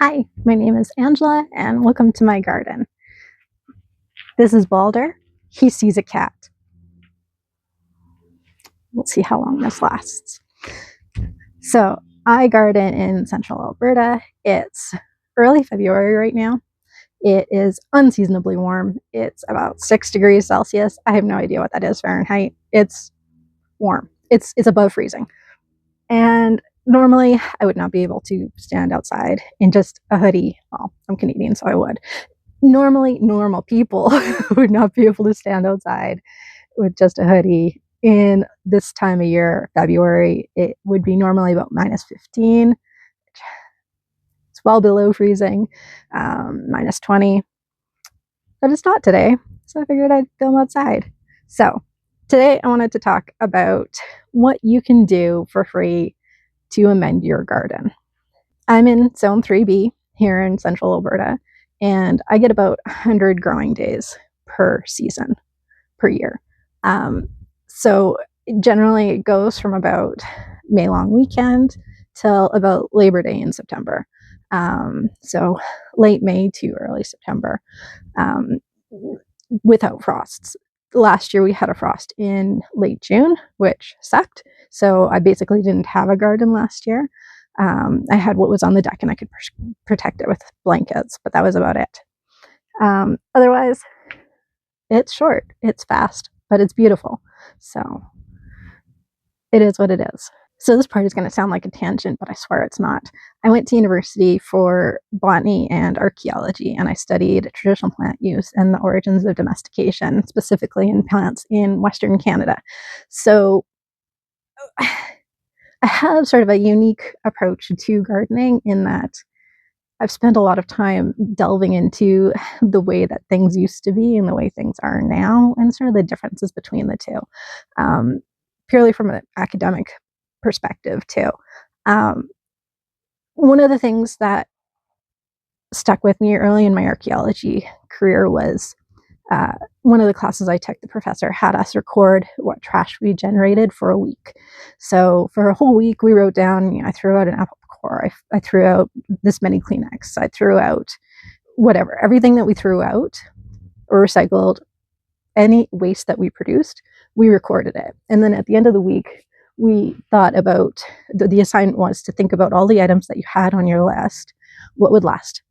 Hi, my name is Angela, and welcome to my garden. This is Balder. He sees a cat. We'll see how long this lasts. So, I garden in central Alberta. It's early February right now. It is unseasonably warm. It's about 6 degrees Celsius. I have no idea what that is Fahrenheit. It's warm. It's above freezing. And normally, I would not be able to stand outside in just a hoodie. Well, I'm Canadian, so I would. Normally, normal people would not be able to stand outside with just a hoodie. In this time of year, February, it would be normally about minus 15. It's well below freezing, minus 20. But it's not today, so I figured I'd film outside. So today I wanted to talk about what you can do for free to amend your garden. I'm in Zone 3B here in central Alberta, and I get about 100 growing days per season, per year. So generally it goes from about May long weekend till about Labor Day in September. So late May to early September, without frosts. Last year we had a frost in late June, which sucked. So I basically didn't have a garden last year. I had what was on the deck and I could protect it with blankets, but that was about it. Otherwise, it's short, it's fast, but it's beautiful. So it is what it is. So this part is going to sound like a tangent, but I swear it's not. I went to university for botany and archaeology, and I studied traditional plant use and the origins of domestication, specifically in plants in Western Canada. So I have sort of a unique approach to gardening in that I've spent a lot of time delving into the way that things used to be and the way things are now, and sort of the differences between the two, purely from an academic perspective too. One of the things that stuck with me early in my archaeology career was one of the classes I took, the professor had us record what trash we generated for a week. So for a whole week, we wrote down, I threw out an apple core, I threw out this many Kleenex, I threw out whatever, everything that we threw out or recycled, any waste that we produced, we recorded it. And then at the end of the week, we thought about, the assignment was to think about all the items that you had on your list. What would last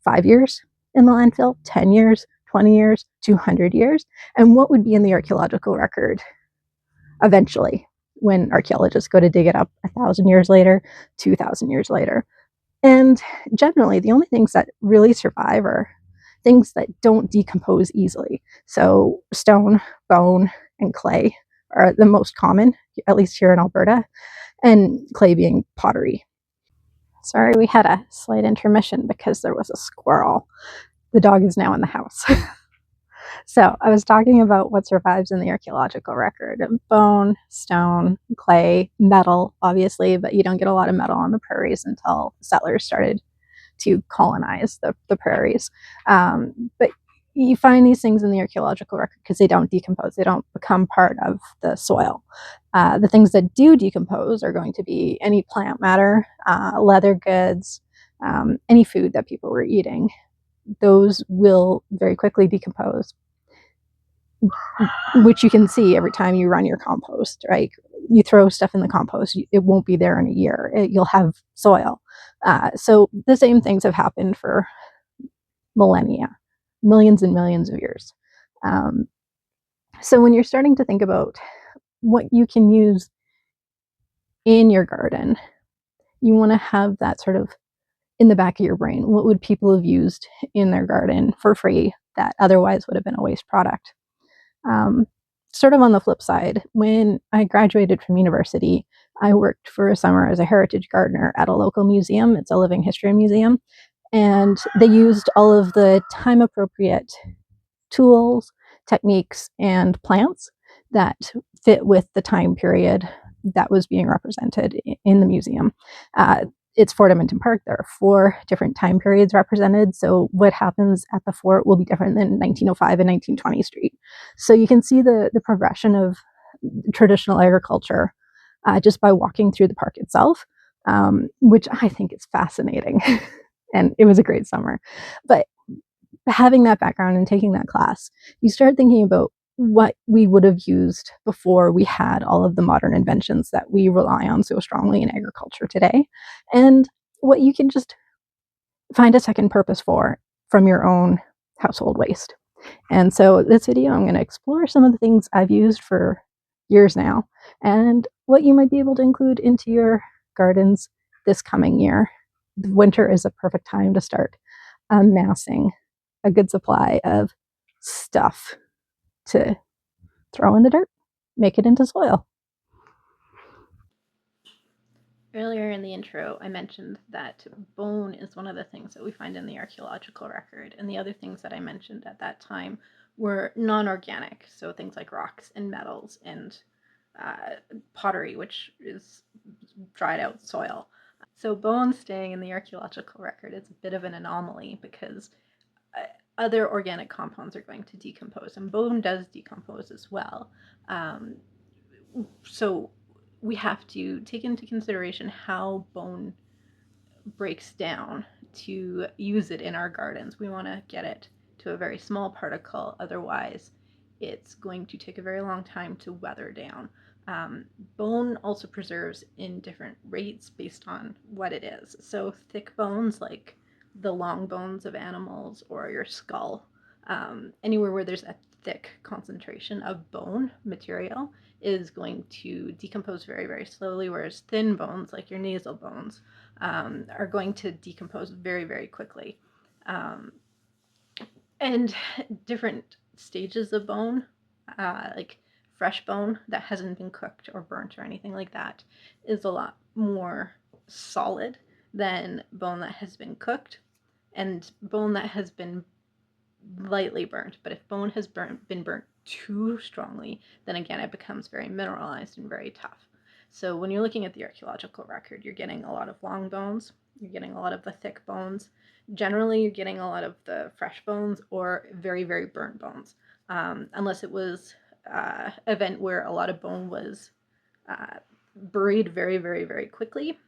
5 years in the landfill, 10 years, 20 years, 200 years, and what would be in the archaeological record eventually when archaeologists go to dig it up 1,000 years later, 2,000 years later. And generally, the only things that really survive are things that don't decompose easily. So stone, bone, and clay are the most common, at least here in Alberta, and clay being pottery. Sorry, we had a slight intermission because there was a squirrel. The dog is now in the house. So I was talking about what survives in the archaeological record: bone, stone, clay, metal, obviously, but you don't get a lot of metal on the prairies until settlers started to colonize the prairies. But you find these things in the archaeological record because they don't decompose, they don't become part of the soil. The things that do decompose are going to be any plant matter, leather goods, any food that people were eating. Those will very quickly decompose, which you can see every time you run your compost, right? You throw stuff in the compost, it won't be there in a year. You'll have soil. So the same things have happened for millennia, millions and millions of years. So when you're starting to think about what you can use in your garden, you want to have that sort of in the back of your brain. What would people have used in their garden for free that otherwise would have been a waste product? Sort of on the flip side, when I graduated from university, I worked for a summer as a heritage gardener at a local museum. It's a living history museum. And they used all of the time appropriate tools, techniques, and plants that fit with the time period that was being represented in the museum. It's Fort Edmonton Park. There are 4 different time periods represented. So what happens at the fort will be different than 1905 and 1920 Street. So you can see the progression of traditional agriculture just by walking through the park itself, which I think is fascinating. and it was a great summer. But having that background and taking that class, you start thinking about what we would have used before we had all of the modern inventions that we rely on so strongly in agriculture today, and what you can just find a second purpose for from your own household waste. And so this video, I'm going to explore some of the things I've used for years now and what you might be able to include into your gardens this coming year. Winter is a perfect time to start amassing a good supply of stuff to throw in the dirt, make it into soil. Earlier in the intro, I mentioned that bone is one of the things that we find in the archaeological record, and the other things that I mentioned at that time were non-organic, so things like rocks and metals and pottery, which is dried out soil. So bone staying in the archaeological record is a bit of an anomaly because other organic compounds are going to decompose, and bone does decompose as well. So we have to take into consideration how bone breaks down to use it in our gardens. We want to get it to a very small particle, otherwise it's going to take a very long time to weather down. Bone also preserves in different rates based on what it is. So thick bones like the long bones of animals or your skull, anywhere where there's a thick concentration of bone material is going to decompose very, very slowly, whereas thin bones like your nasal bones are going to decompose very, very quickly. And different stages of bone, like fresh bone that hasn't been cooked or burnt or anything like that, is a lot more solid than bone that has been cooked and bone that has been lightly burnt. But if bone has been burnt too strongly, then again it becomes very mineralized and very tough. So when you're looking at the archaeological record, you're getting a lot of long bones, you're getting a lot of the thick bones. Generally, you're getting a lot of the fresh bones or very, very burnt bones, unless it was an event where a lot of bone was buried very, very, very quickly,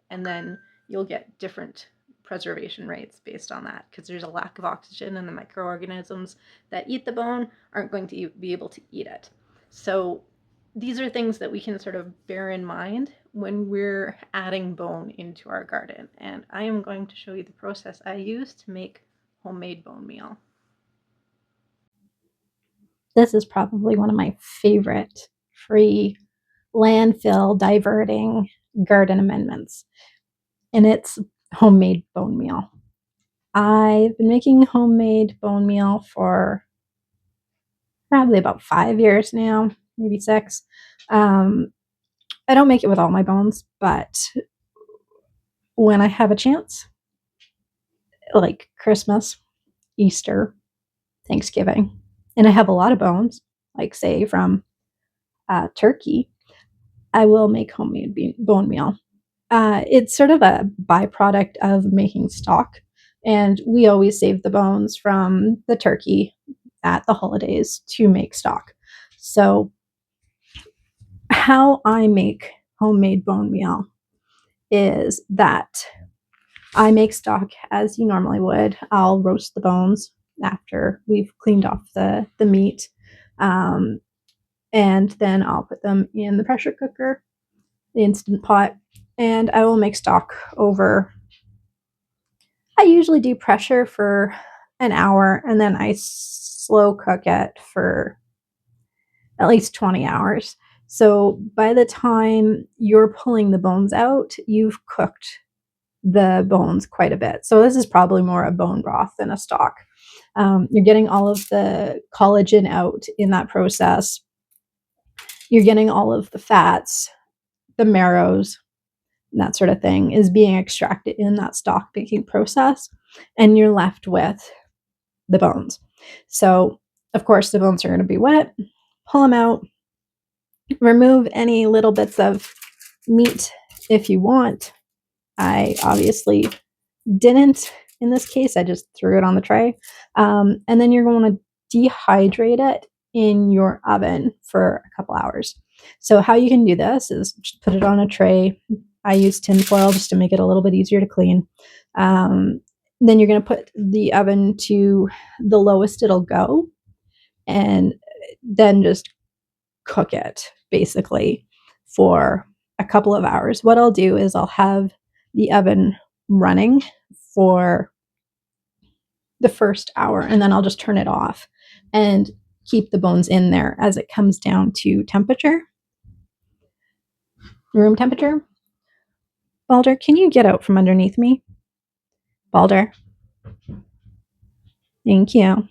and then you'll get different preservation rates based on that because there's a lack of oxygen and the microorganisms that eat the bone aren't going to be able to eat it. So these are things that we can sort of bear in mind when we're adding bone into our garden. And I am going to show you the process I use to make homemade bone meal. This is probably one of my favorite free landfill diverting garden amendments, and it's homemade bone meal. I've been making homemade bone meal for probably about 5 years now, maybe 6. I don't make it with all my bones, but when I have a chance, like Christmas, Easter, Thanksgiving, and I have a lot of bones, like say from turkey, I will make homemade bone meal. It's sort of a byproduct of making stock, and we always save the bones from the turkey at the holidays to make stock. So, how I make homemade bone meal is that I make stock as you normally would. I'll roast the bones after we've cleaned off the meat, um, and then I'll put them in the pressure cooker, the Instant Pot, and I will make stock over. I usually do pressure for an hour and then I slow cook it for at least 20 hours. So by the time you're pulling the bones out, you've cooked the bones quite a bit. So this is probably more a bone broth than a stock. You're getting all of the collagen out in that process. You're getting all of the fats, the marrows, that sort of thing is being extracted in that stock baking process, and you're left with the bones. So, of course, the bones are going to be wet. Pull them out, remove any little bits of meat if you want. I obviously didn't in this case, I just threw it on the tray. And then you're going to dehydrate it in your oven for a couple hours. So, how you can do this is just put it on a tray. I use tin foil just to make it a little bit easier to clean. Then you're going to put the oven to the lowest it'll go, and then just cook it basically for a couple of hours. What I'll do is I'll have the oven running for the first hour, and then I'll just turn it off and keep the bones in there as it comes down to temperature, room temperature. Balder, can you get out from underneath me? Balder. Thank you.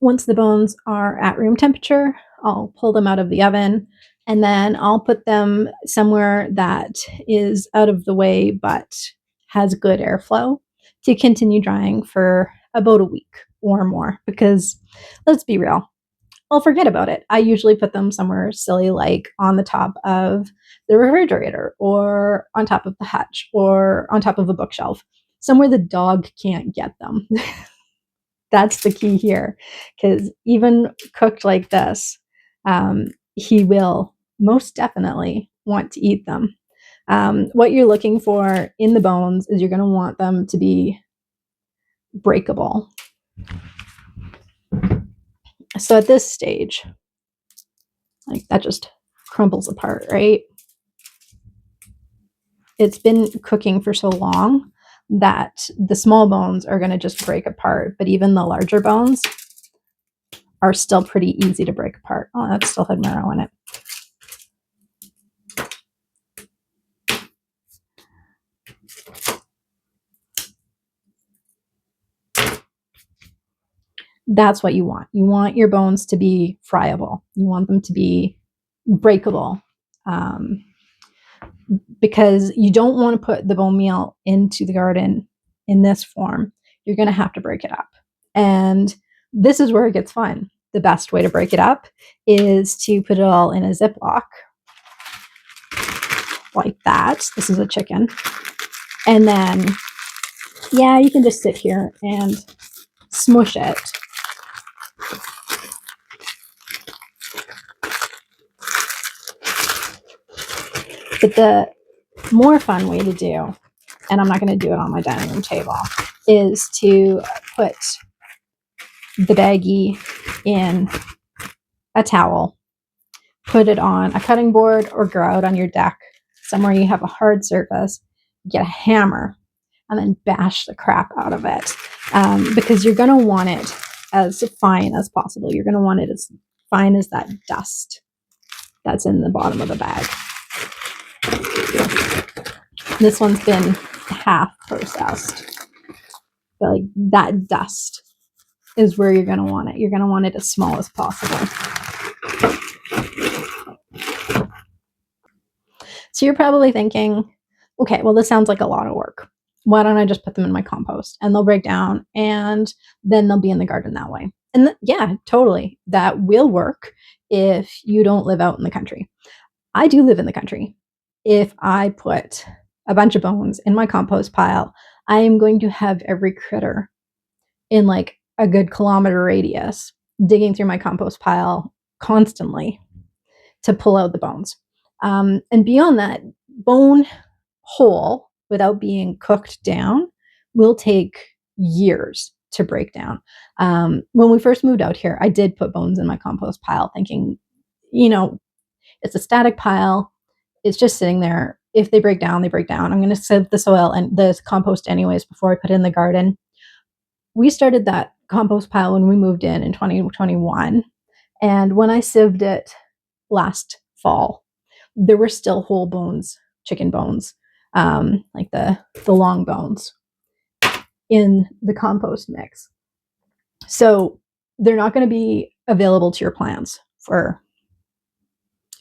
Once the bones are at room temperature, I'll pull them out of the oven, and then I'll put them somewhere that is out of the way but has good airflow to continue drying for about a week or more, because let's be real, I'll forget about it. I usually put them somewhere silly, like on the top of the refrigerator or on top of the hutch or on top of a bookshelf, somewhere the dog can't get them. That's the key here, because even cooked like this, he will most definitely want to eat them. What you're looking for in the bones is you're going to want them to be breakable. So at this stage, like that just crumbles apart, right? It's been cooking for so long that the small bones are going to just break apart, but even the larger bones are still pretty easy to break apart. Oh, that still had marrow in it. That's what you want. You want your bones to be friable. You want them to be breakable, because you don't want to put the bone meal into the garden in this form. You're going to have to break it up. And this is where it gets fun. The best way to break it up is to put it all in a Ziploc like that. This is a chicken. And then, yeah, you can just sit here and smush it. But the more fun way to do, and I'm not going to do it on my dining room table, is to put the baggie in a towel, put it on a cutting board, or go out on your deck somewhere you have a hard surface, get a hammer, and then bash the crap out of it, because you're going to want it as fine as possible. You're going to want it as fine as that dust that's in the bottom of the bag. This one's been half processed, but like that dust is where you're going to want it. You're going to want it as small as possible. So you're probably thinking, okay, well, this sounds like a lot of work. Why don't I just put them in my compost and they'll break down and then they'll be in the garden that way? And yeah, totally. That will work if you don't live out in the country. I do live in the country. If I put a bunch of bones in my compost pile, I am going to have every critter in like a good kilometer radius digging through my compost pile constantly to pull out the bones. And beyond that, bone whole without being cooked down will take years to break down. When we first moved out here, I did put bones in my compost pile thinking, it's a static pile. It's just sitting there. If they break down, they break down. I'm going to sieve the soil and the compost anyways before I put it in the garden. We started that compost pile when we moved in 2021. And when I sieved it last fall, there were still whole bones, chicken bones, like the long bones in the compost mix. So they're not going to be available to your plants for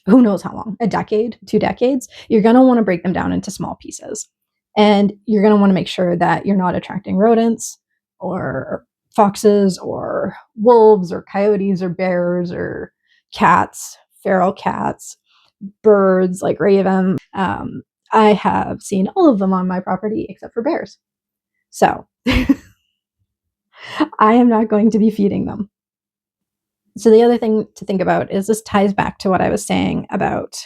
who knows how long, a decade, 2 decades. You're going to want to break them down into small pieces. And you're going to want to make sure that you're not attracting rodents or foxes or wolves or coyotes or bears or cats, feral cats, birds like ravens. I have seen all of them on my property except for bears. So I am not going to be feeding them. So the other thing to think about is this ties back to what I was saying about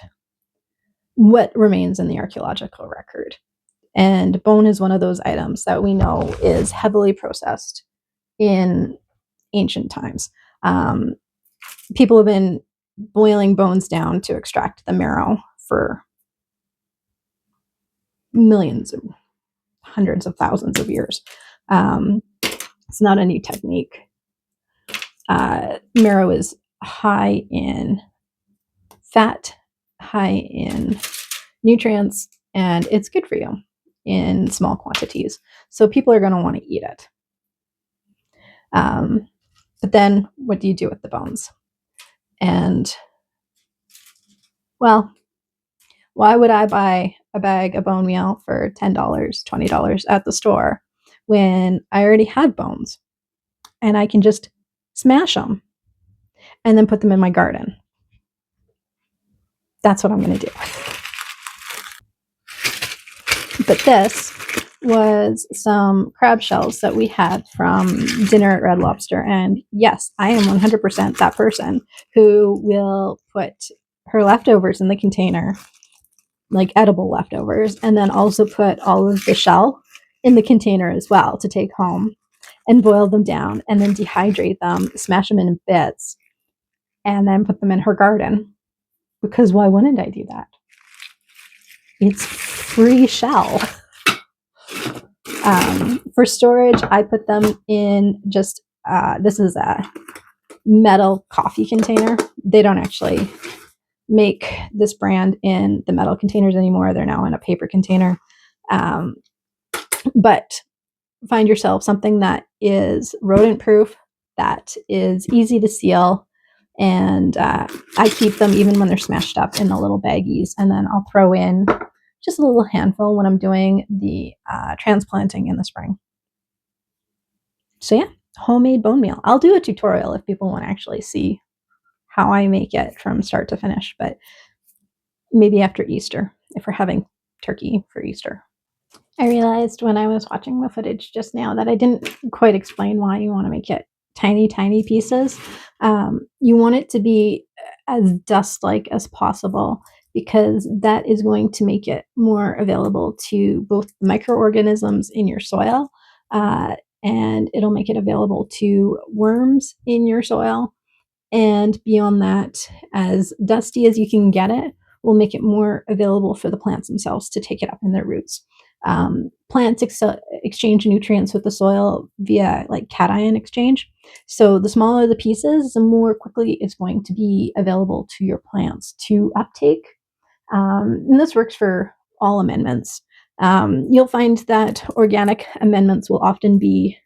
what remains in the archaeological record. And bone is one of those items that we know is heavily processed in ancient times. People have been boiling bones down to extract the marrow for millions, hundreds of thousands of years. It's not a new technique. Marrow is high in fat, high in nutrients, and it's good for you in small quantities. So people are going to want to eat it. But then what do you do with the bones? And, well, why would I buy a bag of bone meal for $10, $20 at the store when I already had bones and I can just smash them and then put them in my garden? That's what I'm going to do. But this was some crab shells that we had from dinner at Red Lobster. And yes, I am 100% that person who will put her leftovers in the container, like edible leftovers, and then also put all of the shell in the container as well to take home and boil them down and then dehydrate them, smash them in bits, and then put them in her garden. Because why wouldn't I do that? It's free shell. For storage, I put them in just, this is a metal coffee container. They don't actually make this brand in the metal containers anymore. They're now in a paper container. But find yourself something that is rodent proof, that is easy to seal. And I keep them even when they're smashed up in the little baggies. And then I'll throw in just a little handful when I'm doing the transplanting in the spring. So yeah, homemade bone meal. I'll do a tutorial if people want to actually see how I make it from start to finish, but maybe after Easter, if we're having turkey for Easter. I realized when I was watching the footage just now that I didn't quite explain why you want to make it tiny, tiny pieces. You want it to be as dust-like as possible because that is going to make it more available to both the microorganisms in your soil, and it'll make it available to worms in your soil. And beyond that, as dusty as you can get it, will make it more available for the plants themselves to take it up in their roots. Plants exchange nutrients with the soil via like cation exchange. So the smaller the pieces, the more quickly it's going to be available to your plants to uptake. And this works for all amendments. You'll find that organic amendments will often be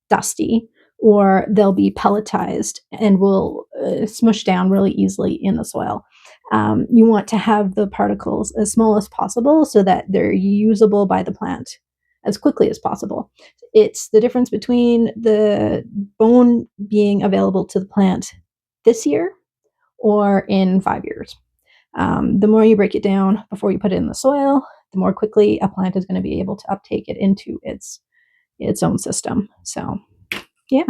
dusty, or they'll be pelletized and will smush down really easily in the soil. You want to have the particles as small as possible so that they're usable by the plant as quickly as possible. It's the difference between the bone being available to the plant this year or in 5 years. The more you break it down before you put it in the soil, the more quickly a plant is going to be able to uptake it into its own system. So yeah,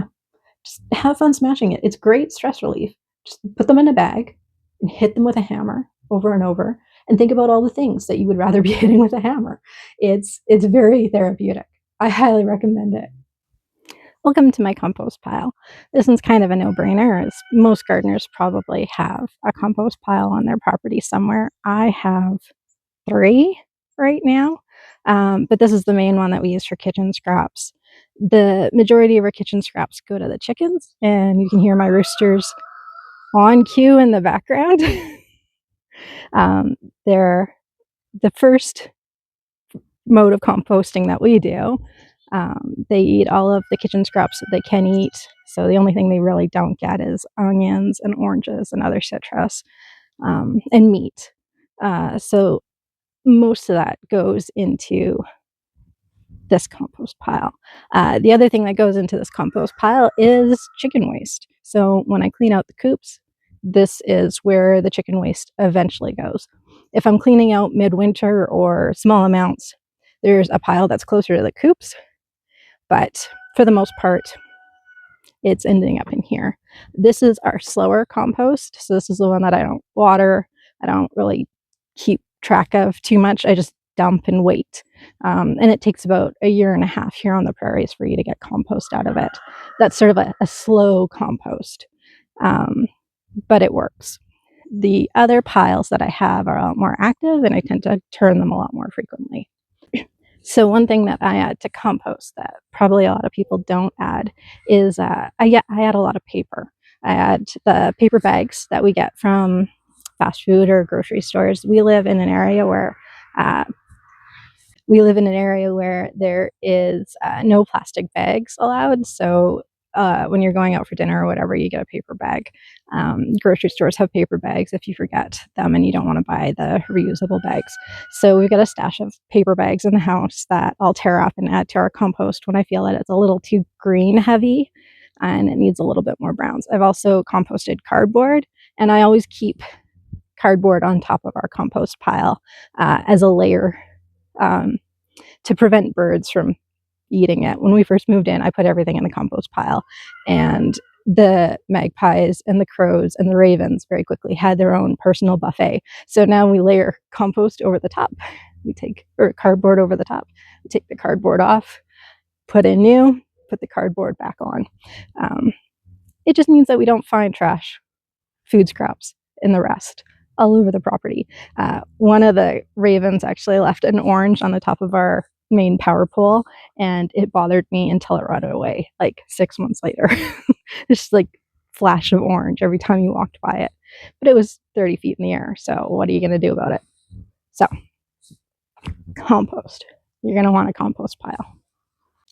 just have fun smashing it. It's great stress relief. Just put them in a bag and hit them with a hammer over and over and think about all the things that you would rather be hitting with a hammer. It's very therapeutic. I highly recommend it. Welcome to my compost pile. This one's kind of a no-brainer, as most gardeners probably have a compost pile on their property somewhere. I have 3 right now, but this is the main one that we use for kitchen scraps. The majority of our kitchen scraps go to the chickens, and you can hear my roosters on cue in the background. They're the first mode of composting that we do. They eat all of the kitchen scraps that they can eat, so the only thing they really don't get is onions and oranges and other citrus, and meat. So most of that goes into this compost pile. The other thing that goes into this compost pile is chicken waste. So when I clean out the coops, this is where the chicken waste eventually goes. If I'm cleaning out midwinter or small amounts, there's a pile that's closer to the coops, but for the most part, it's ending up in here. This is our slower compost. So this is the one that I don't water. I don't really keep track of too much. I just dump and wait. And it takes about a year and a half here on the prairies for you to get compost out of it. That's sort of a slow compost, but it works. The other piles that I have are a lot more active, and I tend to turn them a lot more frequently. So one thing that I add to compost that probably a lot of people don't add is I add a lot of paper. I add the paper bags that we get from fast food or grocery stores. Uh, we live in an area where there is no plastic bags allowed. So when you're going out for dinner or whatever, you get a paper bag. Grocery stores have paper bags if you forget them and you don't want to buy the reusable bags. So we've got a stash of paper bags in the house that I'll tear up and add to our compost when I feel that it's a little too green heavy and it needs a little bit more browns. I've also composted cardboard, and I always keep cardboard on top of our compost pile as a layer to prevent birds from eating it. When we first moved in, I put everything in the compost pile, and the magpies and the crows and the ravens very quickly had their own personal buffet. So now we layer compost over the top. We take cardboard over the top. We take the cardboard off, put in new, put the cardboard back on. It just means that we don't find trash, food scraps, and the rest all over the property. One of the ravens actually left an orange on the top of our main power pole, and it bothered me until it run away like 6 months later. Just like flash of orange every time you walked by it, but it was 30 feet in the air, so what are you going to do about it? So compost, you're going to want a compost pile.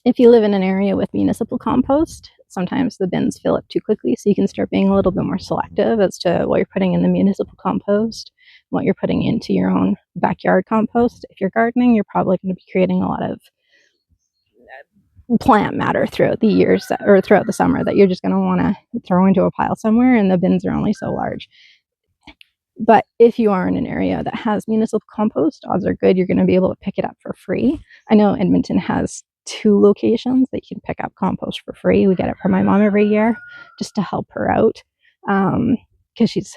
If you live in an area with municipal compost, sometimes the bins fill up too quickly, so you can start being a little bit more selective as to what you're putting in the municipal compost, what you're putting into your own backyard compost. If you're gardening, you're probably going to be creating a lot of plant matter throughout the years or throughout the summer that you're just going to want to throw into a pile somewhere, and the bins are only so large. But if you are in an area that has municipal compost, odds are good you're going to be able to pick it up for free. I know Edmonton has 2 locations that you can pick up compost for free. We get it from my mom every year just to help her out because she's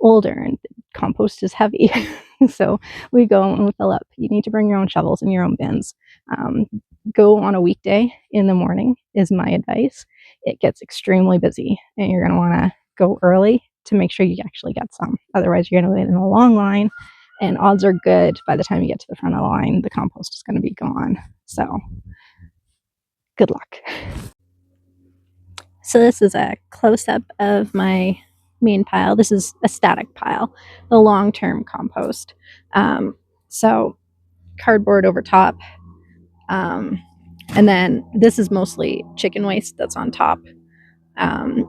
older and compost is heavy. So we go and we fill up. You need to bring your own shovels and your own bins. Go on a weekday in the morning is my advice. It gets extremely busy, and you're going to want to go early to make sure you actually get some. Otherwise, you're going to wait in a long line, and odds are good by the time you get to the front of the line, the compost is going to be gone. So good luck. So this is a close-up of my main pile. This is a static pile, the long-term compost. So cardboard over top. And then this is mostly chicken waste that's on top.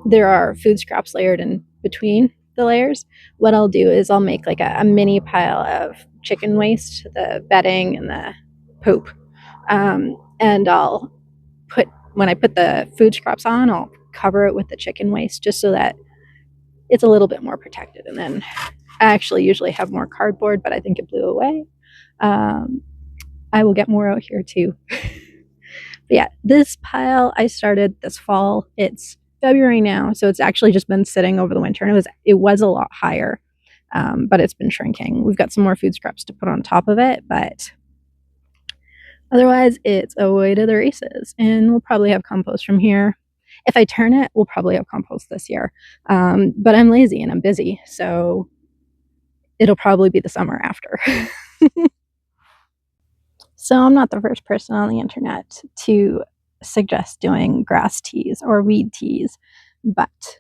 There are food scraps layered in between the layers. What I'll do is I'll make like a mini pile of chicken waste, the bedding and the poop. And when I put the food scraps on, I'll cover it with the chicken waste just so that it's a little bit more protected. And then I actually usually have more cardboard, but I think it blew away. I will get more out here too. But yeah, this pile I started this fall. It's February now, so it's actually just been sitting over the winter, and it was a lot higher, but it's been shrinking. We've got some more food scraps to put on top of it, but otherwise it's away to the races, and we'll probably have compost from here. If I turn it, we'll probably have compost this year, but I'm lazy and I'm busy, so it'll probably be the summer after. So I'm not the first person on the internet to suggest doing grass teas or weed teas, but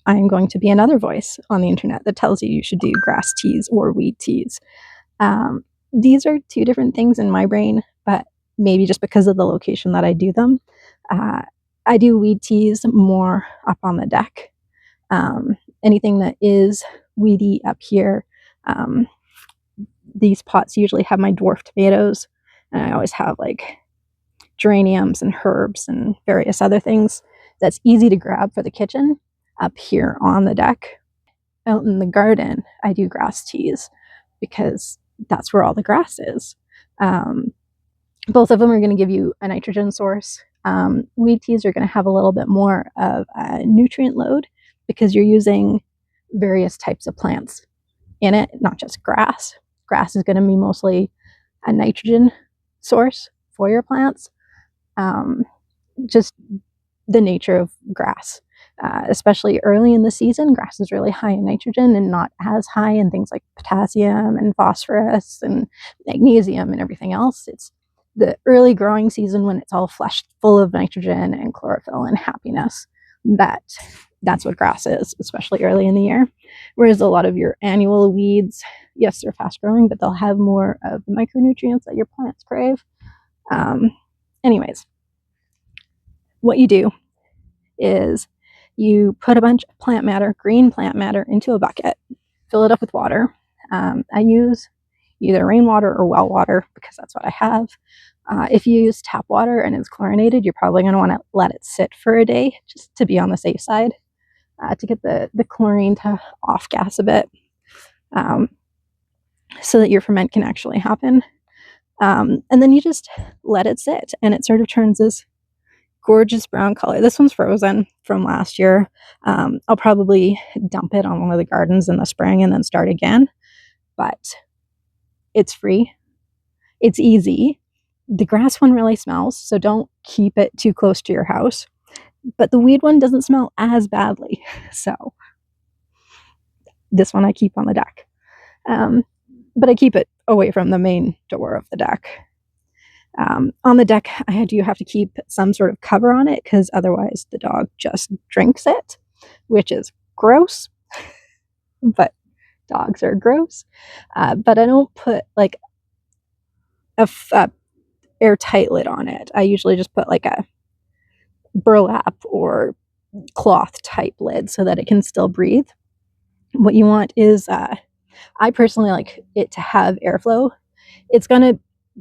I'm going to be another voice on the internet that tells you should do grass teas or weed teas. These are 2 different things in my brain, but maybe just because of the location that I do them. I do weed teas more up on the deck. Anything that is weedy up here, these pots usually have my dwarf tomatoes, and I always have like geraniums and herbs and various other things that's easy to grab for the kitchen up here on the deck. Out in the garden, I do grass teas because that's where all the grass is. Both of them are going to give you a nitrogen source. Weed teas are going to have a little bit more of a nutrient load because you're using various types of plants in it, not just grass. grass is going to be mostly a nitrogen source for your plants. Just the nature of grass. Especially early in the season, grass is really high in nitrogen and not as high in things like potassium and phosphorus and magnesium and everything else. It's the early growing season when it's all flushed full of nitrogen and chlorophyll and happiness. That's what grass is, especially early in the year. Whereas a lot of your annual weeds, yes, they're fast growing, but they'll have more of the micronutrients that your plants crave. Anyways, what you do is you put a bunch of plant matter, green plant matter, into a bucket, fill it up with water. I use either rainwater or well water because that's what I have. If you use tap water and it's chlorinated, you're probably going to want to let it sit for a day just to be on the safe side, to get the chlorine to off gas a bit, so that your ferment can actually happen. And then you just let it sit, and it sort of turns this gorgeous brown color. This one's frozen from last year. I'll probably dump it on one of the gardens in the spring and then start again. But it's free. It's easy. The grass one really smells, so don't keep it too close to your house. But the weed one doesn't smell as badly. So this one I keep on the deck. But I keep it away from the main door of the deck. On the deck, I do have to keep some sort of cover on it because otherwise the dog just drinks it, which is gross. But dogs are gross. But I don't put like a airtight lid on it. I usually just put like a burlap or cloth type lid so that it can still breathe. What you want is, I personally like it to have airflow. It's going to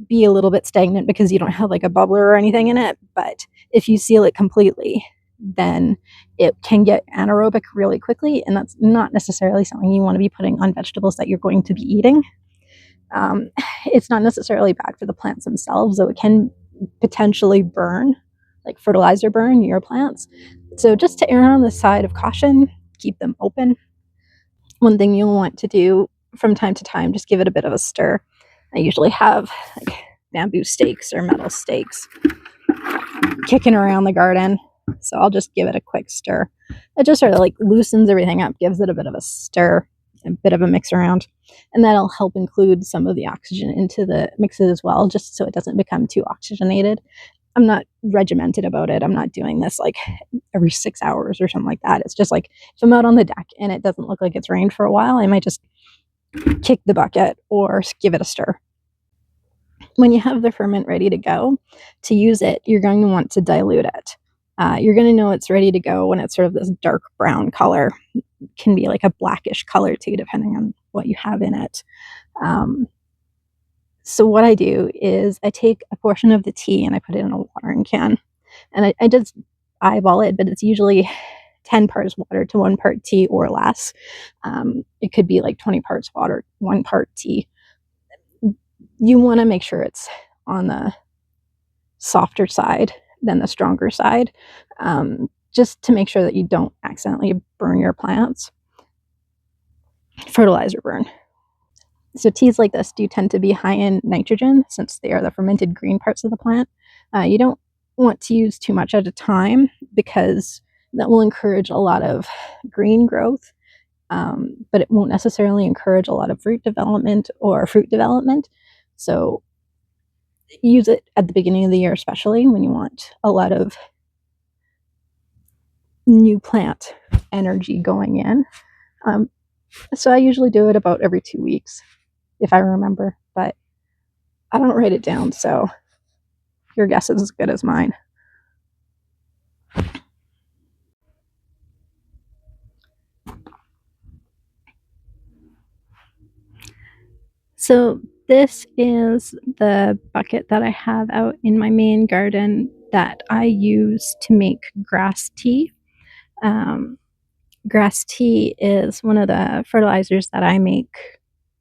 be a little bit stagnant because you don't have like a bubbler or anything in it, but if you seal it completely, then it can get anaerobic really quickly, and that's not necessarily something you want to be putting on vegetables that you're going to be eating. It's not necessarily bad for the plants themselves, though it can potentially burn, like fertilizer burn your plants. So just to err on the side of caution, keep them open. One thing you'll want to do from time to time, just give it a bit of a stir. I usually have like bamboo stakes or metal stakes kicking around the garden, so I'll just give it a quick stir. It just sort of like loosens everything up, gives it a bit of a stir, a bit of a mix around, and that'll help include some of the oxygen into the mixes as well, just so it doesn't become too oxygenated. I'm not regimented about it. I'm not doing this like every 6 hours or something like that. It's just like if I'm out on the deck and it doesn't look like it's rained for a while, I might just kick the bucket or give it a stir. When you have the ferment ready to go, to use it, you're going to want to dilute it. You're going to know it's ready to go when it's sort of this dark brown color. It can be like a blackish color too, depending on what you have in it. So what I do is I take a portion of the tea and I put it in a watering can. And I just eyeball it, but it's usually 10 parts water to 1 part tea or less. It could be like 20 parts water, 1 part tea. You want to make sure it's on the softer side than the stronger side, just to make sure that you don't accidentally burn your plants. Fertilizer burn. So teas like this do tend to be high in nitrogen since they are the fermented green parts of the plant. You don't want to use too much at a time because that will encourage a lot of green growth, but it won't necessarily encourage a lot of root development or fruit development. So use it at the beginning of the year, especially when you want a lot of new plant energy going in. So I usually do it about every 2 weeks, if I remember, but I don't write it down, so your guess is as good as mine. So this is the bucket that I have out in my main garden that I use to make grass tea. Grass tea is one of the fertilizers that I make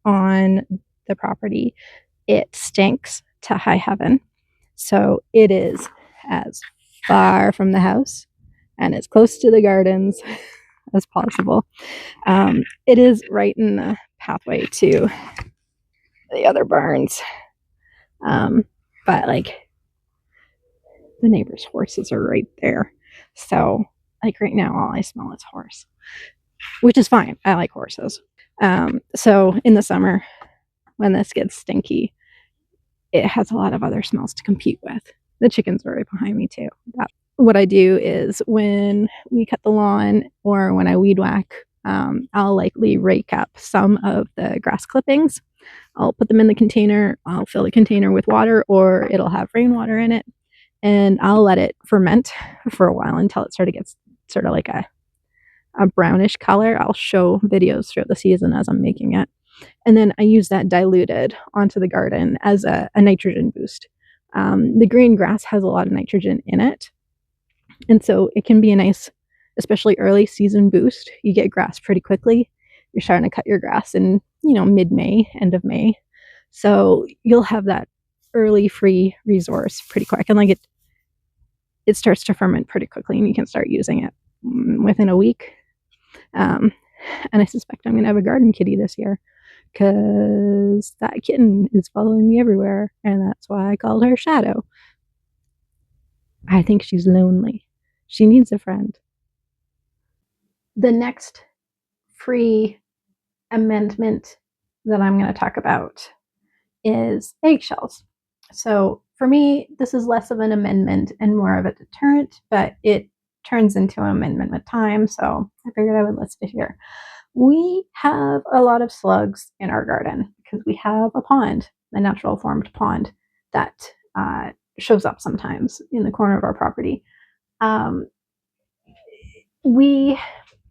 on the property. It stinks to high heaven. So it is as far from the house and as close to the gardens as possible. It is right in the pathway to the other barns. But like the neighbor's horses are right there. So like right now, all I smell is horse, which is fine. I like horses. So in the summer, when this gets stinky, it has a lot of other smells to compete with. The chickens are right behind me too. What I do is when we cut the lawn or when I weed whack, I'll likely rake up some of the grass clippings. I'll put them in the container. I'll fill the container with water, or it'll have rainwater in it, and I'll let it ferment for a while until it gets sort of like a brownish color. I'll show videos throughout the season as I'm making it. And then I use that diluted onto the garden as a nitrogen boost. The green grass has a lot of nitrogen in it. And so it can be a nice, especially early season boost. You get grass pretty quickly. You're starting to cut your grass in, mid-May, end of May. So you'll have that early free resource pretty quick. And like it starts to ferment pretty quickly and you can start using it within a week. And I suspect I'm going to have a garden kitty this year because that kitten is following me everywhere. And that's why I called her Shadow. I think she's lonely. She needs a friend. The next free amendment that I'm going to talk about is eggshells. So for me, this is less of an amendment and more of a deterrent, but it turns into an amendment with time. So I figured I would list it here. We have a lot of slugs in our garden because we have a pond, a natural formed pond that shows up sometimes in the corner of our property. We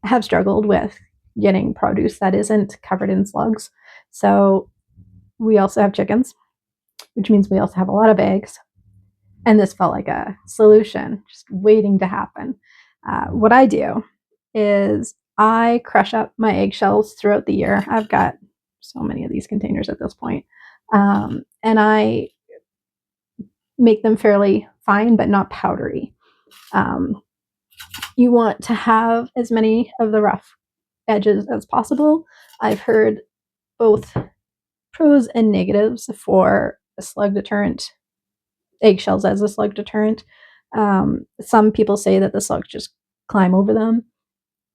have struggled with getting produce that isn't covered in slugs. So we also have chickens, which means we also have a lot of eggs. And this felt like a solution just waiting to happen. What I do is I crush up my eggshells throughout the year. I've got so many of these containers at this point. And I make them fairly fine, but not powdery. You want to have as many of the rough edges as possible. I've heard both pros and negatives for a slug deterrent, eggshells as a slug deterrent. Some people say that the slugs just climb over them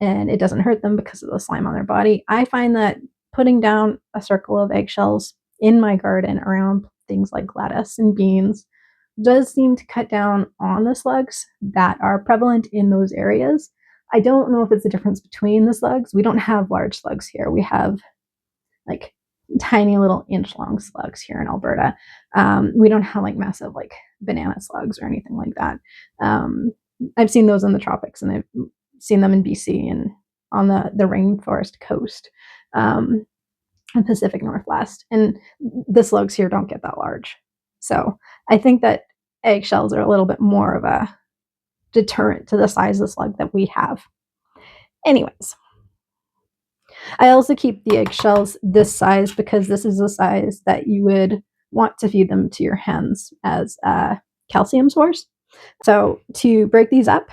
and it doesn't hurt them because of the slime on their body. I find that putting down a circle of eggshells in my garden around things like lettuce and beans does seem to cut down on the slugs that are prevalent in those areas. I don't know if it's a difference between the slugs. We don't have large slugs here. We have like tiny little inch-long slugs here in Alberta. We don't have like massive like banana slugs or anything like that. I've seen those in the tropics, and I've seen them in BC and on the rainforest coast, and Pacific Northwest. And the slugs here don't get that large. So I think that eggshells are a little bit more of a deterrent to the size of the slug that we have. Anyways, I also keep the eggshells this size because this is the size that you would want to feed them to your hens as a calcium source. So to break these up,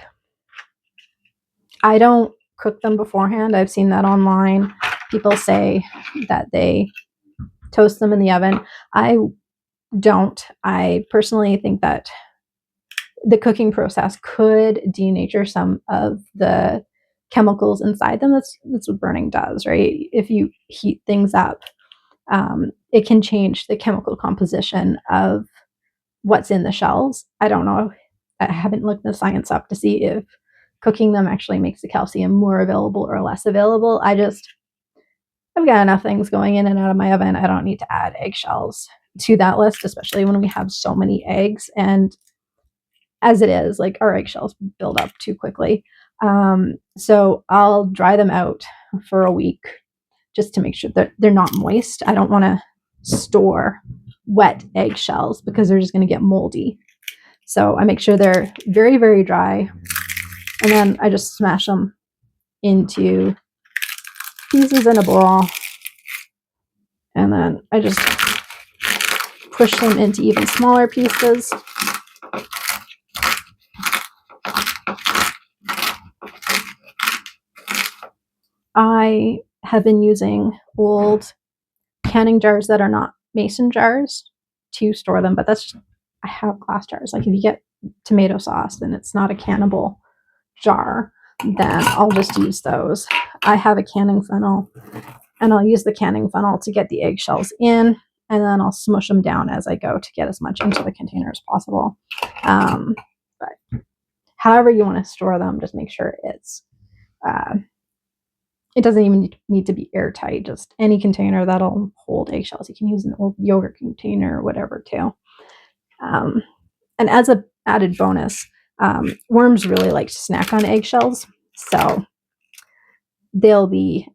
I don't cook them beforehand. I've seen that online. People say that they toast them in the oven. I don't. I personally think that the cooking process could denature some of the chemicals inside them. That's what burning does, right? If you heat things up, it can change the chemical composition of what's in the shells. I don't know. I haven't looked the science up to see if cooking them actually makes the calcium more available or less available. I've got enough things going in and out of my oven. I don't need to add eggshells to that list, especially when we have so many eggs. And as it is, like our eggshells build up too quickly. So I'll dry them out for a week just to make sure that they're not moist. I don't want to store wet eggshells because they're just going to get moldy. So I make sure they're very, very dry. And then I just smash them into pieces in a bowl. And then I just push them into even smaller pieces. I have been using old canning jars that are not mason jars to store them, but I have glass jars. Like if you get tomato sauce, then it's not a cannable jar, then I'll just use those. I have a canning funnel, and I'll use the canning funnel to get the eggshells in, and then I'll smush them down as I go to get as much into the container as possible. But however you want to store them, just make sure it doesn't even need to be airtight. Just any container that'll hold eggshells. You can use an old yogurt container or whatever too. And as an added bonus, worms really like to snack on eggshells, so they'll be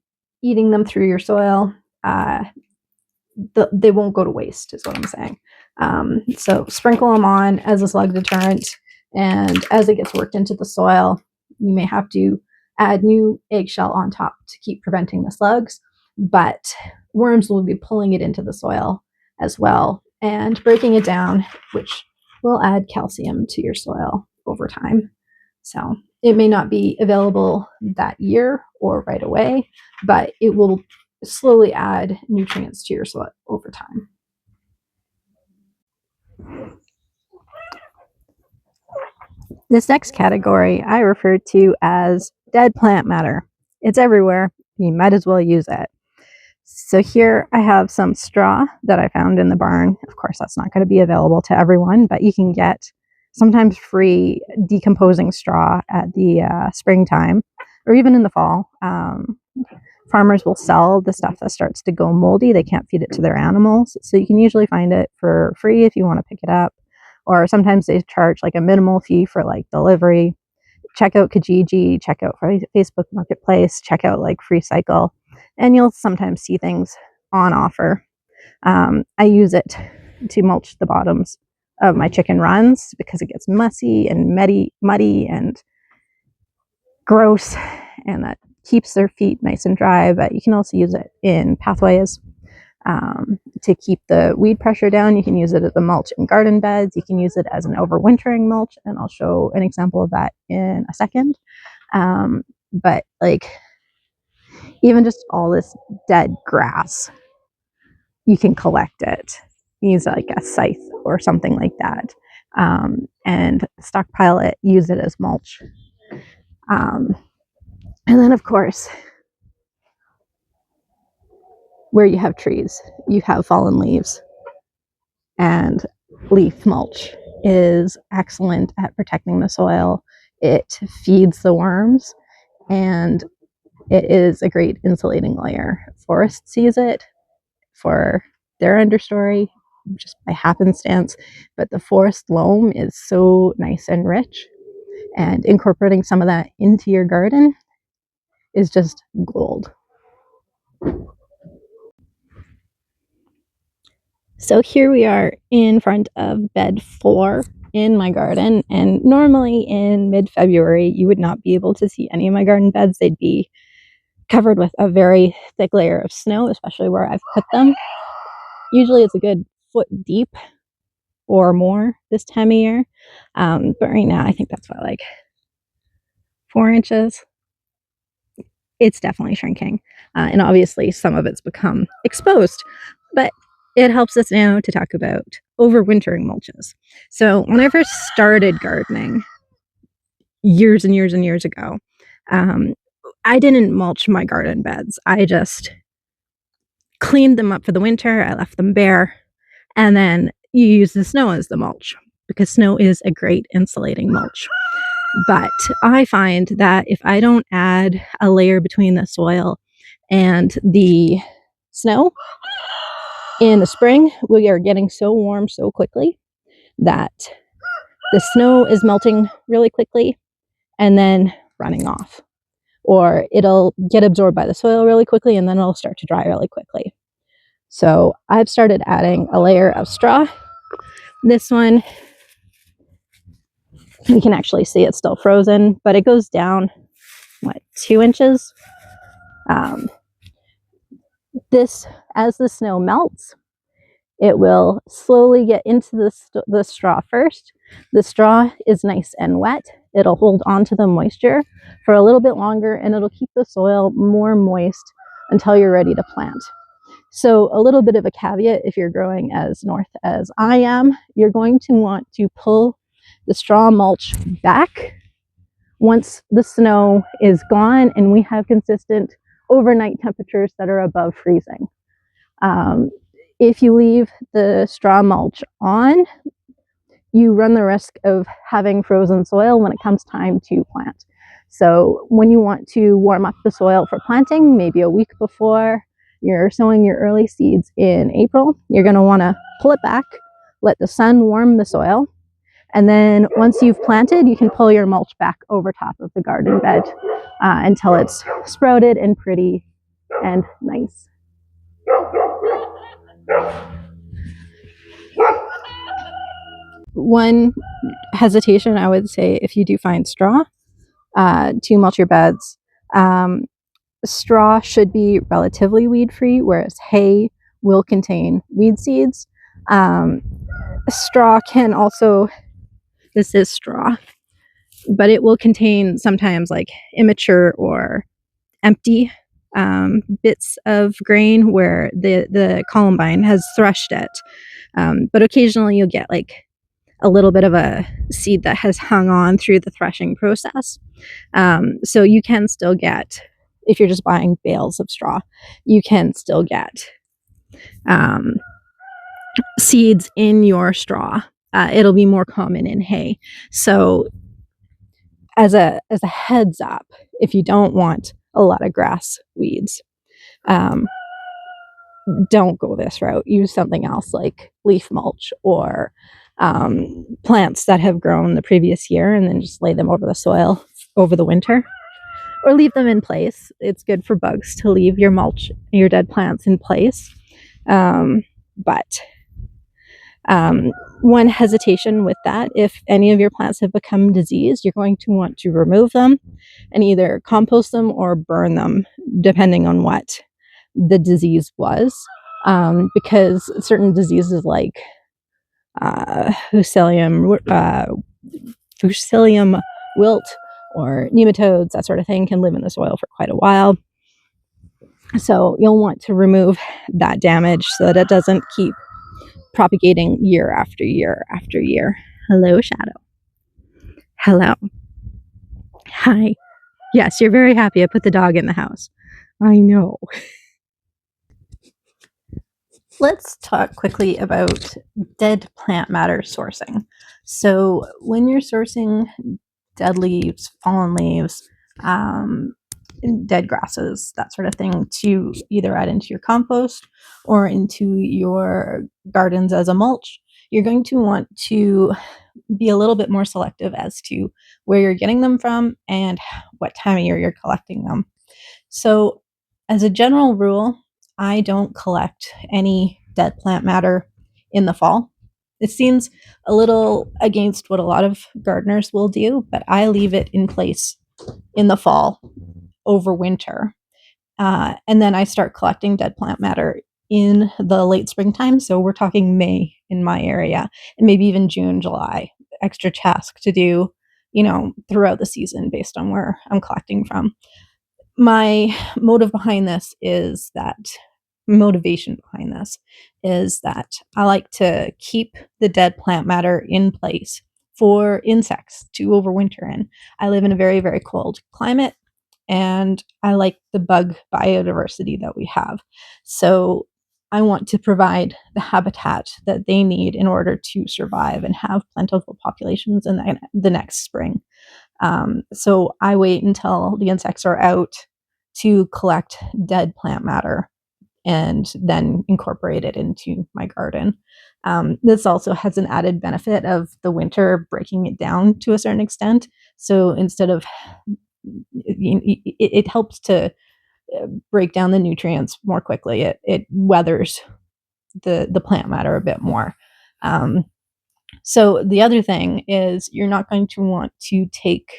eating them through your soil. They won't go to waste, is what I'm saying. So sprinkle them on as a slug deterrent, and as it gets worked into the soil, you may have to add new eggshell on top to keep preventing the slugs, but worms will be pulling it into the soil as well and breaking it down, which will add calcium to your soil over time. So it may not be available that year or right away, but it will slowly add nutrients to your soil over time. This next category I refer to as dead plant matter. It's everywhere. You might as well use it. So here I have some straw that I found in the barn. Of course, that's not going to be available to everyone, but you can get sometimes free decomposing straw at the springtime or even in the fall. Farmers will sell the stuff that starts to go moldy. They can't feed it to their animals. So you can usually find it for free if you want to pick it up. Or sometimes they charge like a minimal fee for like delivery. Check out Kijiji, check out Facebook Marketplace, check out like Free Cycle, and you'll sometimes see things on offer. I use it to mulch the bottoms of my chicken runs because it gets messy and muddy and gross, and that keeps their feet nice and dry. But you can also use it in pathways to keep the weed pressure down. You can use it as a mulch in garden beds. You can use it as an overwintering mulch, and I'll show an example of that in a second. But like even just all this dead grass, you can collect it. Use like a scythe or something like that, and stockpile it. Use it as mulch. And then, of course, where you have trees, you have fallen leaves, and leaf mulch is excellent at protecting the soil. It feeds the worms, and it is a great insulating layer. Forests use it for their understory just by happenstance, but the forest loam is so nice and rich, and incorporating some of that into your garden is just gold. So here we are in front of bed 4 in my garden, and normally in mid-February you would not be able to see any of my garden beds. They'd be covered with a very thick layer of snow, especially where I've put them. Usually it's a good foot deep or more this time of year, but right now I think that's what, like 4 inches. It's definitely shrinking, and obviously some of it's become exposed, but it helps us now to talk about overwintering mulches. So when I first started gardening years and years and years ago, I didn't mulch my garden beds. I just cleaned them up for the winter. I left them bare, and then you use the snow as the mulch because snow is a great insulating mulch. But I find that if I don't add a layer between the soil and the snow, in the spring, we are getting so warm so quickly that the snow is melting really quickly and then running off. Or it'll get absorbed by the soil really quickly and then it'll start to dry really quickly. So I've started adding a layer of straw. This one, you can actually see it's still frozen, but it goes down, 2 inches? This, as the snow melts, it will slowly get into the straw first. The straw is nice and wet. It'll hold on to the moisture for a little bit longer, and it'll keep the soil more moist until you're ready to plant. So a little bit of a caveat, if you're growing as north as I am, you're going to want to pull the straw mulch back once the snow is gone and we have consistent overnight temperatures that are above freezing. Um, if you leave the straw mulch on, you run the risk of having frozen soil when it comes time to plant. So when you want to warm up the soil for planting, maybe a week before you're sowing your early seeds in April, you're going to want to pull it back, let the sun warm the soil, and then once you've planted, you can pull your mulch back over top of the garden bed until it's sprouted and pretty and nice. One hesitation, I would say, if you do find straw to mulch your beds, straw should be relatively weed free, whereas hay will contain weed seeds. Straw can also, this is straw, but it will contain sometimes like immature or empty bits of grain where the columbine has threshed it. But occasionally you'll get like a little bit of a seed that has hung on through the threshing process. So you can still get, if you're just buying bales of straw, you can still get seeds in your straw. It'll be more common in hay. So as a heads up, if you don't want a lot of grass weeds, don't go this route. Use something else like leaf mulch or plants that have grown the previous year and then just lay them over the soil over the winter, or leave them in place. It's good for bugs to leave your mulch, your dead plants in place. But one hesitation with that, if any of your plants have become diseased, you're going to want to remove them and either compost them or burn them, depending on what the disease was. Because certain diseases like Fusarium wilt or nematodes, that sort of thing, can live in the soil for quite a while. So you'll want to remove that damage so that it doesn't keep propagating year after year after year. Hello, Shadow. Hello. Hi. Yes, you're very happy I put the dog in the house. I know. Let's talk quickly about dead plant matter sourcing. So when you're sourcing dead leaves, fallen leaves, dead grasses, that sort of thing, to either add into your compost or into your gardens as a mulch, you're going to want to be a little bit more selective as to where you're getting them from and what time of year you're collecting them. So as a general rule, I don't collect any dead plant matter in the fall. It seems a little against what a lot of gardeners will do, but I leave it in place in the fall over winter. And then I start collecting dead plant matter in the late springtime. So we're talking May in my area, and maybe even June, July. Extra task to do, throughout the season based on where I'm collecting from. My motivation behind this is that I like to keep the dead plant matter in place for insects to overwinter in. I live in a very, very cold climate, and I like the bug biodiversity that we have. So I want to provide the habitat that they need in order to survive and have plentiful populations in the next spring. So I wait until the insects are out to collect dead plant matter and then incorporate it into my garden. This also has an added benefit of the winter breaking it down to a certain extent. So instead of, it helps to break down the nutrients more quickly. It weathers the plant matter a bit more. So the other thing is you're not going to want to take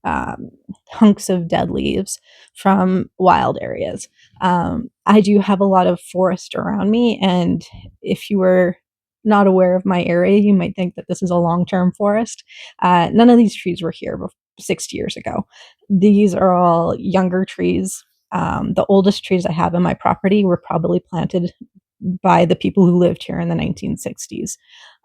hunks of dead leaves from wild areas. I do have a lot of forest around me, and if you were not aware of my area, you might think that this is a long-term forest. None of these trees were here 60 years ago. These are all younger trees. The oldest trees I have on my property were probably planted by the people who lived here in the 1960s.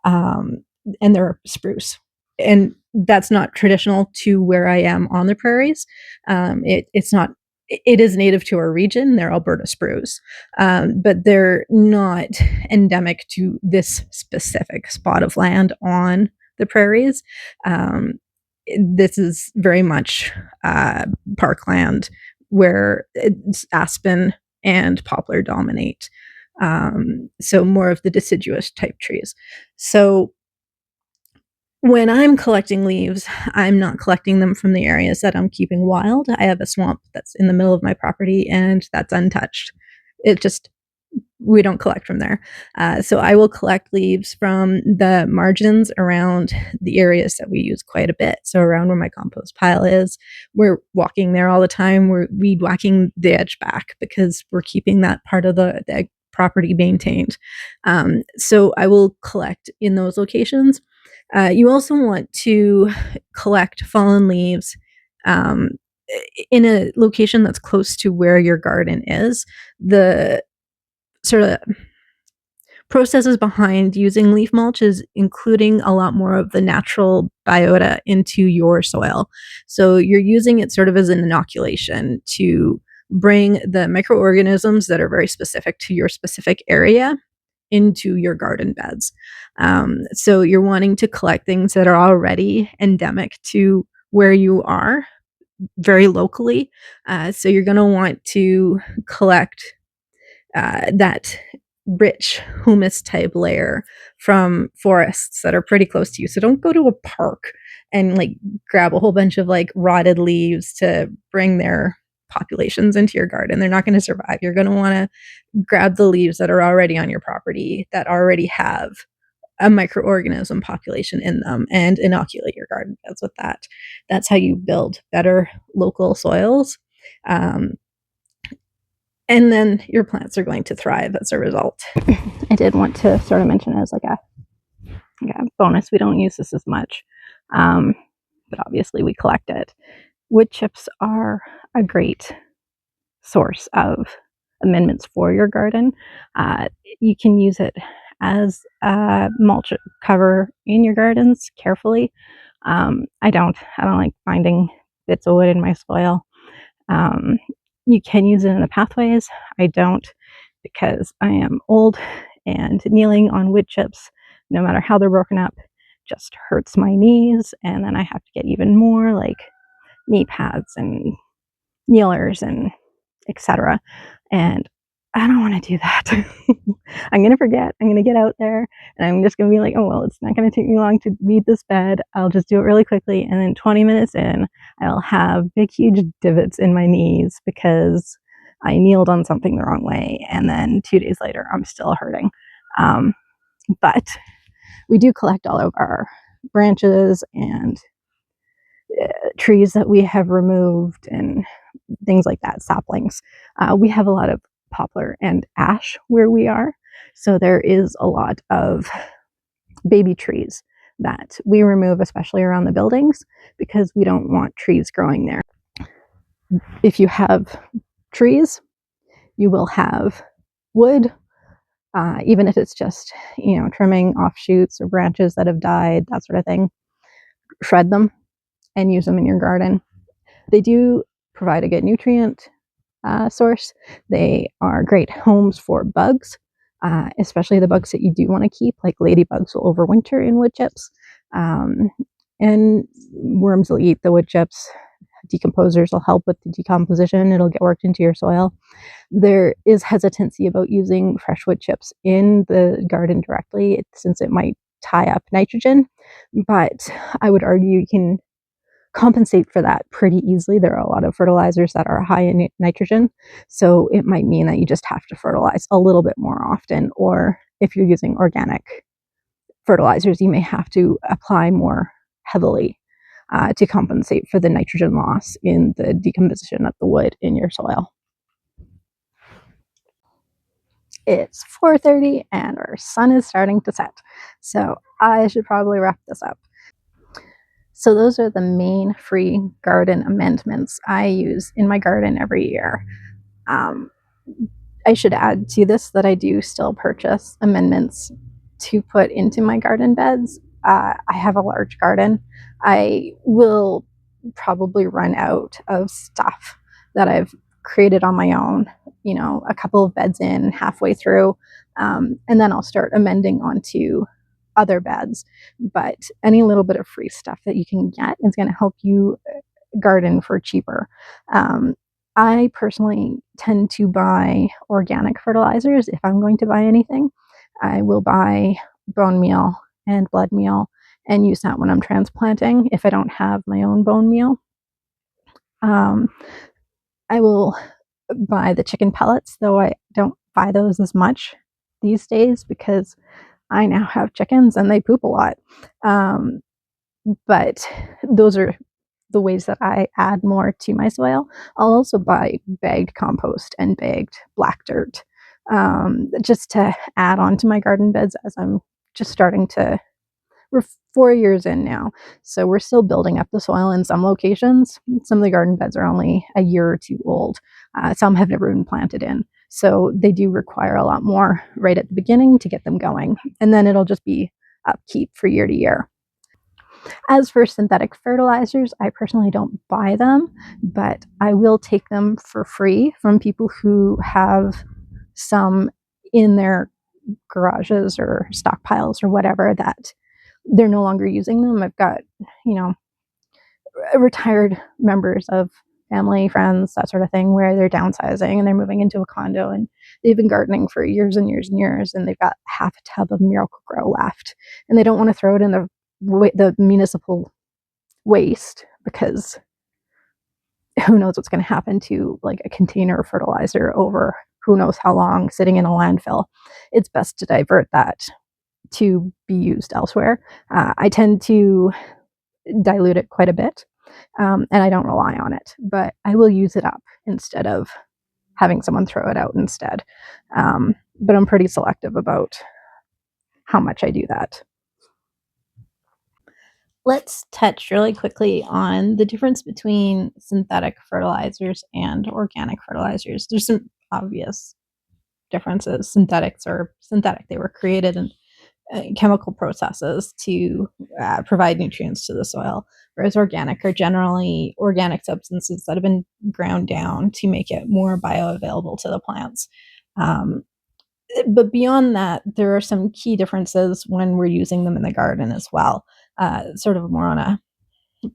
Um, and they're spruce. And that's not traditional to where I am on the prairies. It's not, it is native to our region. They're Alberta spruce, but they're not endemic to this specific spot of land on the prairies. Um, this is very much parkland where it's aspen and poplar dominate. So more of the deciduous type trees. So when I'm collecting leaves, I'm not collecting them from the areas that I'm keeping wild. I have a swamp that's in the middle of my property and that's untouched. It just, we don't collect from there. So I will collect leaves from the margins around the areas that we use quite a bit. So around where my compost pile is, we're walking there all the time. We're weed whacking the edge back because we're keeping that part of the property maintained. So I will collect in those locations. You also want to collect fallen leaves um, in a location that's close to where your garden is. The sort of processes behind using leaf mulch is including a lot more of the natural biota into your soil. So you're using it sort of as an inoculation to bring the microorganisms that are very specific to your specific area into your garden beds. So you're wanting to collect things that are already endemic to where you are very locally. So you're going to want to collect that rich humus type layer from forests that are pretty close to you. So don't go to a park and like grab a whole bunch of like rotted leaves to bring their populations into your garden. They're not going to survive. You're going to want to grab the leaves that are already on your property that already have a microorganism population in them and inoculate your garden beds with that. That's how you build better local soils. Um, and then your plants are going to thrive as a result. I did want to sort of mention as like a bonus. We don't use this as much, but obviously we collect it. Wood chips are a great source of amendments for your garden. You can use it as a mulch cover in your gardens carefully. I don't like finding bits of wood in my soil. You can use it in the pathways. I don't, because I am old and kneeling on wood chips, no matter how they're broken up, just hurts my knees. And then I have to get even more like knee pads and kneelers and etc. And I don't want to do that. I'm going to forget. I'm going to get out there and I'm just going to be like, oh, well, it's not going to take me long to weed this bed. I'll just do it really quickly. And then 20 minutes in, I'll have big, huge divots in my knees because I kneeled on something the wrong way. And then 2 days later, I'm still hurting. But we do collect all of our branches and trees that we have removed and things like that, saplings. We have a lot of poplar and ash where we are. So there is a lot of baby trees that we remove, especially around the buildings, because we don't want trees growing there. If you have trees, you will have wood, even if it's just, trimming offshoots or branches that have died, that sort of thing. Shred them and use them in your garden. They do provide a good nutrient source. They are great homes for bugs, especially the bugs that you do want to keep, like ladybugs will overwinter in wood chips, and worms will eat the wood chips. Decomposers will help with the decomposition. It'll get worked into your soil. There is hesitancy about using fresh wood chips in the garden directly since it might tie up nitrogen, but I would argue you can compensate for that pretty easily. There are a lot of fertilizers that are high in nitrogen, so it might mean that you just have to fertilize a little bit more often, or if you're using organic fertilizers, you may have to apply more heavily to compensate for the nitrogen loss in the decomposition of the wood in your soil. It's 4:30 and our sun is starting to set, so I should probably wrap this up. So those are the main free garden amendments I use in my garden every year. Um, I should add to this that I do still purchase amendments to put into my garden beds. I have a large garden. I will probably run out of stuff that I've created on my own, a couple of beds in, halfway through, and then I'll start amending onto other beds. But any little bit of free stuff that you can get is going to help you garden for cheaper. Um, I personally tend to buy organic fertilizers if I'm going to buy anything. I will buy bone meal and blood meal and use that when I'm transplanting if I don't have my own bone meal. Um, I will buy the chicken pellets, though I don't buy those as much these days because I now have chickens and they poop a lot. Um, but those are the ways that I add more to my soil. I'll also buy bagged compost and bagged black dirt, just to add on to my garden beds as I'm just starting to. We're 4 years in now, so we're still building up the soil in some locations. Some of the garden beds are only a year or two old. Some have never been planted in. So they do require a lot more right at the beginning to get them going. And then it'll just be upkeep for year to year. As for synthetic fertilizers, I personally don't buy them, but I will take them for free from people who have some in their garages or stockpiles or whatever that they're no longer using them. I've got, you know, retired members of family, friends, that sort of thing, where they're downsizing and they're moving into a condo and they've been gardening for years and years and years, and they've got half a tub of Miracle Grow left, and they don't want to throw it in the municipal waste because who knows what's going to happen to like a container of fertilizer over who knows how long sitting in a landfill. It's best to divert that to be used elsewhere. I tend to dilute it quite a bit, and I don't rely on it, but I will use it up instead of having someone throw it out instead. But I'm pretty selective about how much I do that. Let's touch really quickly on the difference between synthetic fertilizers and organic fertilizers. There's some obvious differences. Synthetics are synthetic, they were created in chemical processes to provide nutrients to the soil, whereas organic are generally organic substances that have been ground down to make it more bioavailable to the plants. Um, but beyond that, there are some key differences when we're using them in the garden as well, sort of more on a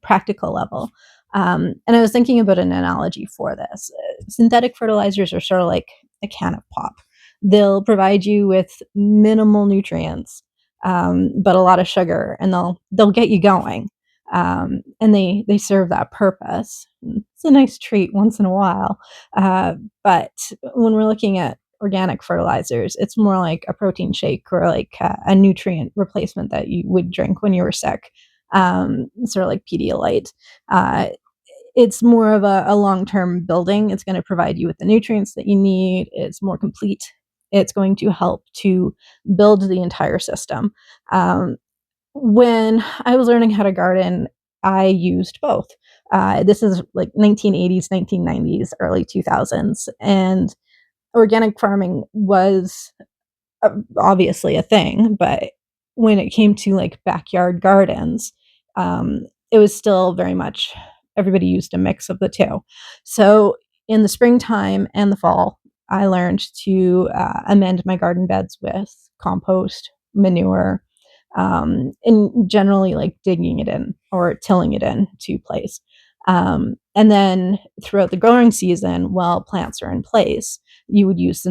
practical level. And I was thinking about an analogy for this. Synthetic fertilizers are sort of like a can of pop. They'll provide you with minimal nutrients, but a lot of sugar, and they'll get you going. And they serve that purpose. It's a nice treat once in a while. But when we're looking at organic fertilizers, it's more like a protein shake or like a nutrient replacement that you would drink when you were sick, sort of like Pedialyte. Uh, it's more of a long-term building. It's going to provide you with the nutrients that you need. It's more complete. It's going to help to build the entire system. When I was learning how to garden, I used both. This is like 1980s, 1990s, early 2000s, and organic farming was obviously a thing, but when it came to like backyard gardens, it was still very much everybody used a mix of the two. So in the springtime and the fall, I learned to amend my garden beds with compost, manure, and generally like digging it in or tilling it in to place. And then throughout the growing season, while plants are in place, you would use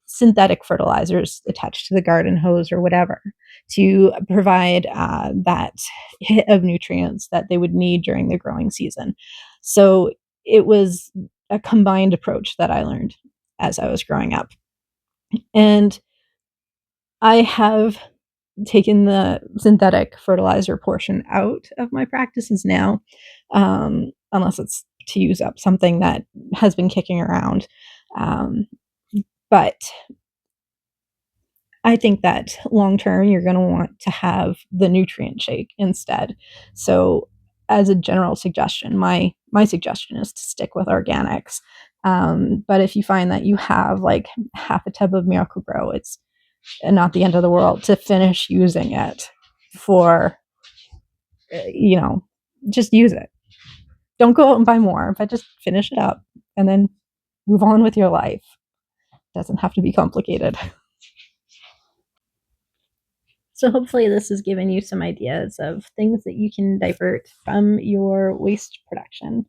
synthetic fertilizers attached to the garden hose or whatever to provide that hit of nutrients that they would need during the growing season. So it was a combined approach that I learned as I was growing up. And I have taken the synthetic fertilizer portion out of my practices now, unless it's to use up something that has been kicking around. Um, but I think that long term, you're going to want to have the nutrient shake instead. So, as a general suggestion, my suggestion is to stick with organics. But if you find that you have like half a tub of Miracle-Gro, it's not the end of the world to finish using it for, just use it. Don't go out and buy more, but just finish it up and then move on with your life. It doesn't have to be complicated. So hopefully this has given you some ideas of things that you can divert from your waste production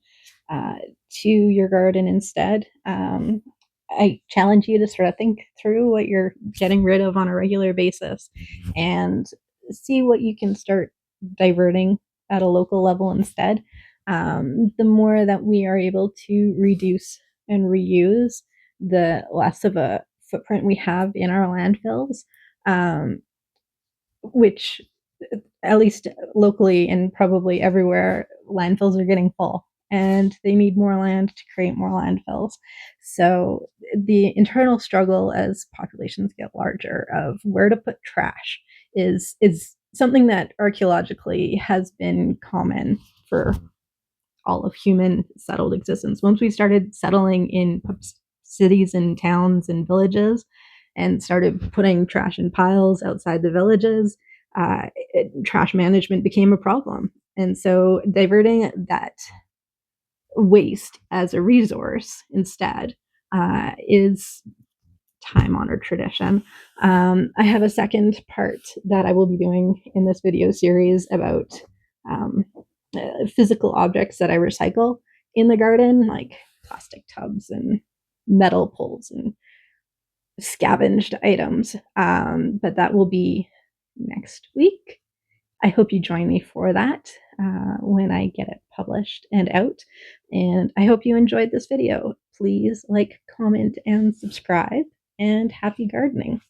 to your garden instead. I challenge you to sort of think through what you're getting rid of on a regular basis and see what you can start diverting at a local level instead. The more that we are able to reduce and reuse, the less of a footprint we have in our landfills, which at least locally and probably everywhere, landfills are getting full and they need more land to create more landfills. So the internal struggle as populations get larger of where to put trash is something that archaeologically has been common for all of human settled existence. Once we started settling in cities and towns and villages and started putting trash in piles outside the villages, trash management became a problem. And so diverting that waste as a resource instead is time honored tradition. I have a second part that I will be doing in this video series about physical objects that I recycle in the garden, like plastic tubs and metal poles and scavenged items. But that will be next week. I hope you join me for that when I get it published and out. And I hope you enjoyed this video. Please like, comment, and subscribe, and happy gardening.